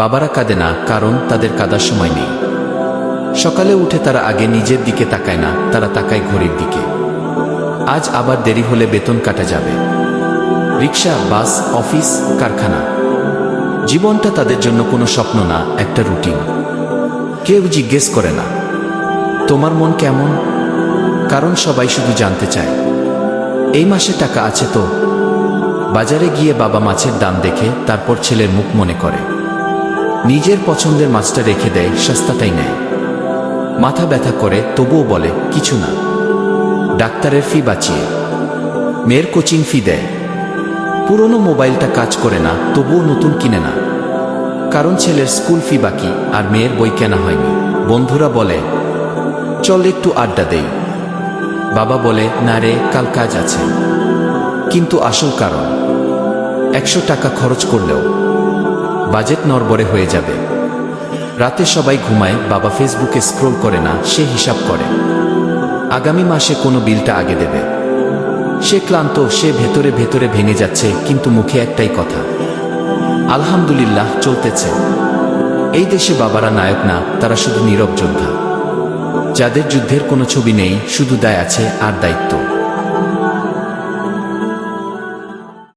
বাবারা কাঁদে না, কারণ তাদের কাঁদার সময় নেই। সকালে উঠে তারা আগে নিজের দিকে তাকায় না, তারা তাকায় ঘড়ির দিকে। আজ আবার দেরি হলে বেতন কাটা যাবে। রিক্সা, বাস, অফিস, কারখানা, জীবনটা তাদের জন্য কোনো স্বপ্ন না, একটা রুটিন। কেউ জিজ্ঞেস করে না তোমার মন কেমন, কারণ সবাই শুধু জানতে চায় এই মাসে টাকা আছে তো। বাজারে গিয়ে বাবা মাছের দাম দেখে তারপর ছেলের মুখ মনে করে, নিজের পছন্দের মাছটা রেখে দেয়, সস্তাটাই নেয়। মাথা ব্যথা করে, তবুও বলে কিছু না। ডাক্তারের ফি বাঁচিয়ে মেয়ের কোচিং ফি দেয়। পুরনো মোবাইলটা কাজ করে না, তবুও নতুন কিনে না, কারণ ছেলের স্কুল ফি বাকি আর মেয়ের বই কেনা হয়নি। বন্ধুরা বলে চল একটু আড্ডা দেই। বাবা বলে না রে, কাল কাজ আছে। কিন্তু আসল কারণ, 100 টাকা খরচ করলেও বাজেট নড়বড়ে হয়ে যাবে। রাতে সবাই ঘুমায়, বাবা ফেসবুকে স্ক্রোল করে না, সে হিসাব করে আগামী মাসে কোনো বিলটা আগে দেবে। সে ক্লান্ত, সে ভেতরে ভেতরে ভেঙে যাচ্ছে, কিন্তু মুখে একটাই কথা, আলহামদুলিল্লাহ, চলতেছে। এই দেশে বাবারা নায়ক না, তারা শুধু নীরব যোদ্ধা, যাদের যুদ্ধের কোনো ছবি নেই, শুধু দায় আছে আর দায়িত্ব।